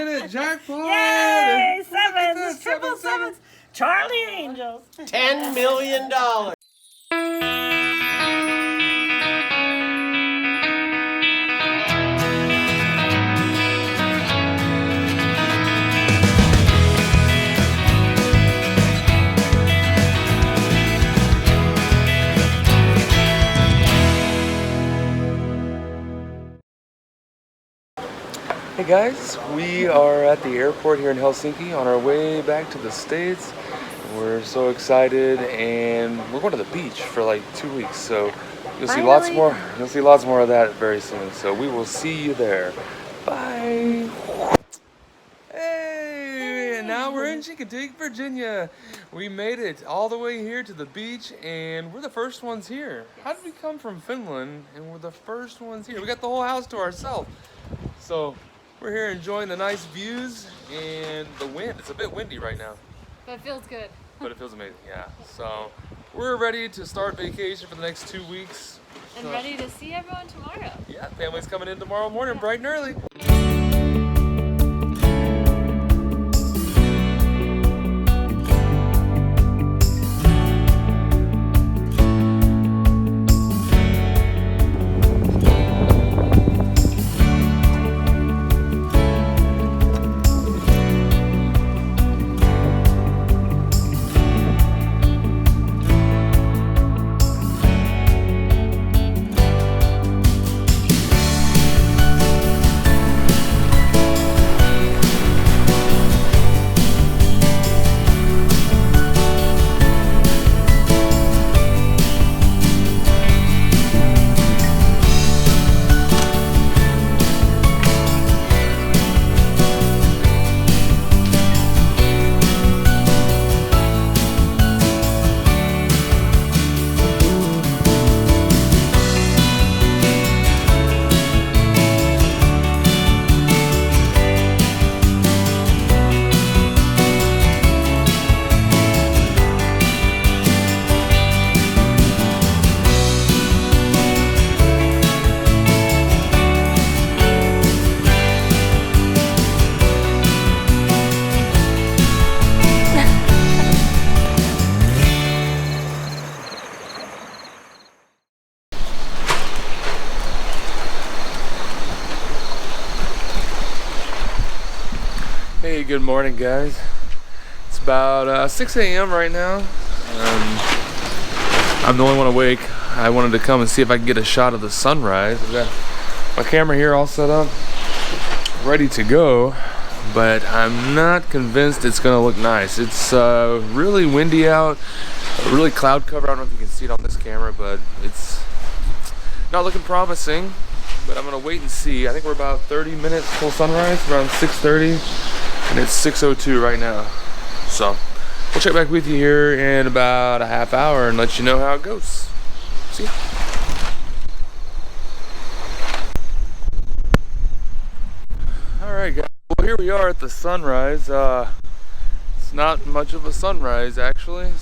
Jackpot! Yay! Sevens! Triple sevens! Charlie Angels! $10 million. Hey guys, we are at the airport here in Helsinki on our way back to the States. We're so excited, and we're going to the beach for like 2 weeks, so you'll see lots more. You'll see lots more of that very soon. So we will see you there. Bye. Hey, and now we're in Chincoteague, Virginia. We made it all the way here to the beach, and we're the first ones here. How did we come from Finland and we're the first ones here? We got the whole house to ourselves. So we're here enjoying the nice views and the wind. It's a bit windy right now. But it feels good. But it feels amazing, yeah. So we're ready to start vacation for the next 2 weeks. And ready to see everyone tomorrow. Yeah, family's coming in tomorrow morning, bright and early. Hey, good morning guys. It's about 6 a.m. right now. I'm the only one awake. I wanted to come and see if I can get a shot of the sunrise. I've got my camera here all set up, ready to go, but I'm not convinced it's gonna look nice. It's really windy out, really cloud cover. I don't know if you can see it on this camera, but it's not looking promising. But I'm gonna wait and see. I think we're about 30 minutes till sunrise, around 6:30. And it's 6:02 right now. So we'll check back with you here in about a half hour and let you know how it goes. See ya. Alright guys, well here we are at the sunrise. It's not much of a sunrise actually.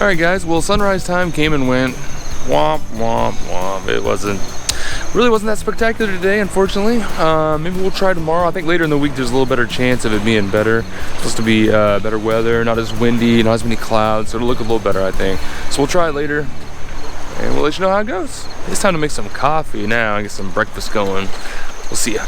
Alright guys, well sunrise time came and went. Womp womp womp. It really wasn't that spectacular today, unfortunately. Maybe we'll try tomorrow. I think later in the week there's a little better chance of it being better. It's supposed to be better weather, not as windy, not as many clouds, so it'll look a little better I think. So we'll try it later and we'll let you know how it goes. It's time to make some coffee now and get some breakfast going. We'll see ya.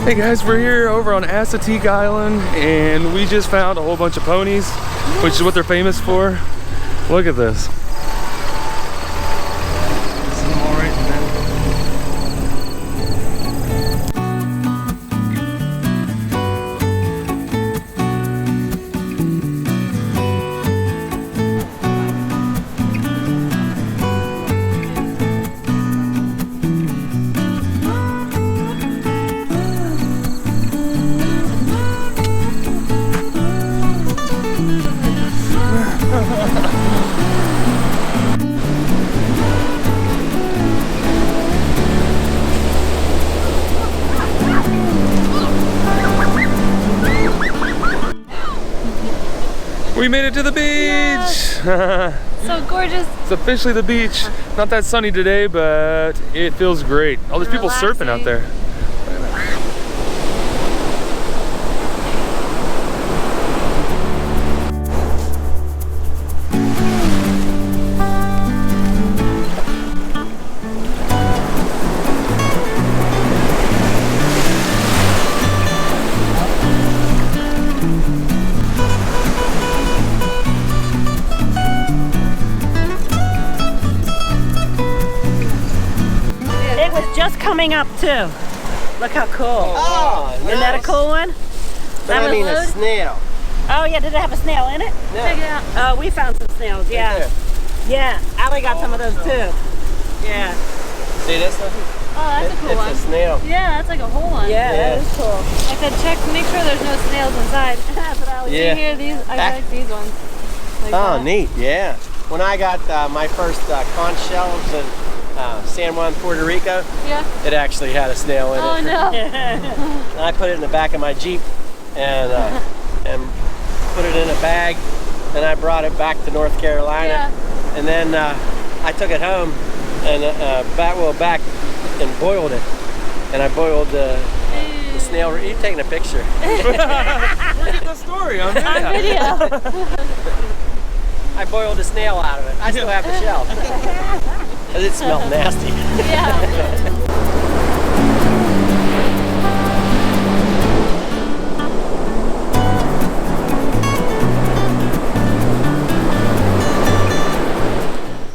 Hey guys, we're here over on Chincoteague Island and we just found a whole bunch of ponies, which is what they're famous for. Look at this. We made it to the beach! So gorgeous. It's officially the beach. Not that sunny today, but it feels great. All these people surfing out there. Coming up too. Look how cool. Oh, Isn't that a cool one? But I mean a snail. Oh yeah, did it have a snail in it? No. Check it out. Oh, we found some snails, yeah. Yeah, Allie got some of those too. Yeah. See this one? Oh, that's a cool one. It's a snail. Yeah, that's like a whole one. Yeah, that is cool. I said check, make sure there's no snails inside. That's what Allie Yeah. See here, these, I like these ones. Like Oh, that. neat, yeah. When I got my first conch shells in San Juan, Puerto Rico, Yeah. it actually had a snail in Oh it. no. And I put it in the back of my Jeep and put it in a bag, and I brought it back to North Carolina. Yeah. And then I took it home and back and boiled it. And I boiled the snail. Are you taking a picture? Look at the story on video. Video. I boiled the snail out of it. I still have the shell. It smelled nasty. Yeah.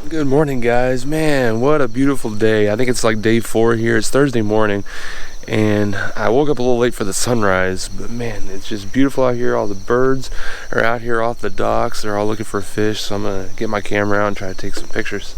Good morning, guys. Man, what a beautiful day. I think it's like day 4 here. It's Thursday morning, and I woke up a little late for the sunrise, but man, it's just beautiful out here. All the birds are out here off the docks. They're all looking for fish, so I'm gonna get my camera out and try to take some pictures.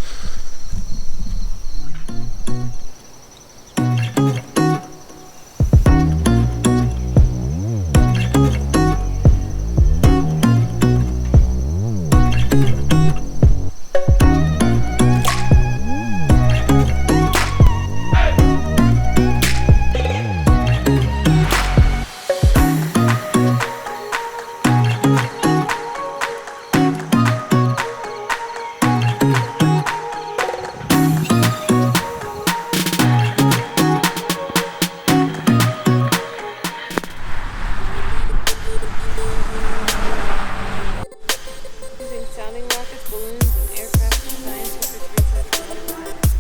Sounding rockets, balloons, and aircraft and scientific research.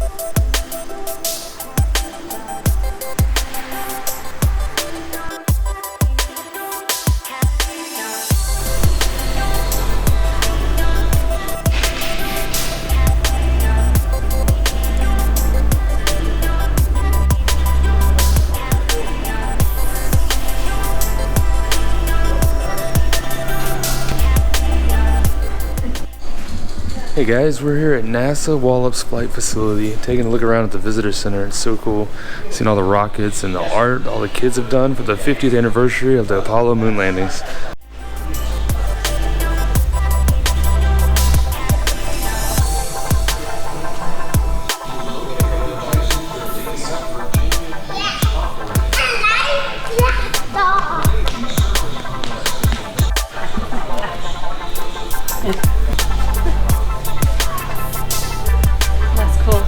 Hey guys, we're here at NASA Wallops Flight Facility, taking a look around at the visitor center. It's so cool seeing all the rockets and the art all the kids have done for the 50th anniversary of the Apollo moon landings. That's cool.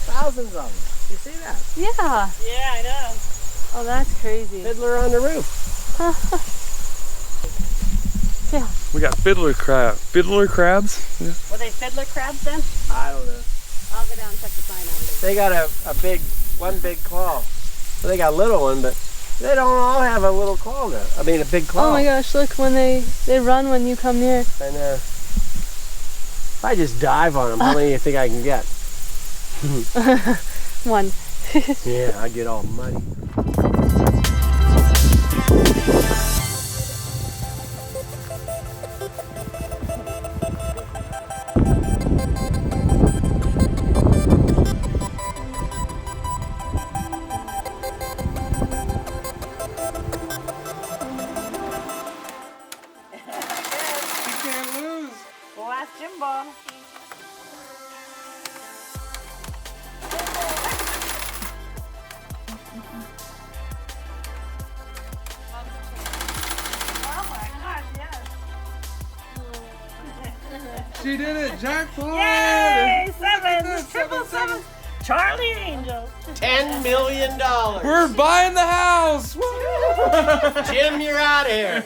Thousands of them. You see that? Yeah. Yeah, I know. Oh, that's crazy. Fiddler on the roof. Yeah. We got fiddler crabs. Yeah. Were they fiddler crabs then? I don't know. I'll go down and check the sign out of it. They got one big claw. Well, they got a little one, but They don't all have a little claw though. I mean, a big claw. Oh my gosh, look, when they run when you come near. I know. If I just dive on them, how many do you think I can get? One. Yeah, I get all muddy. Last gym ball. Oh my gosh, yes. She did it, jackpot! Yay! Sevens, triple sevens. Charlie Angels. $10 million. We're buying the house! Woo! Jim, you're out of here.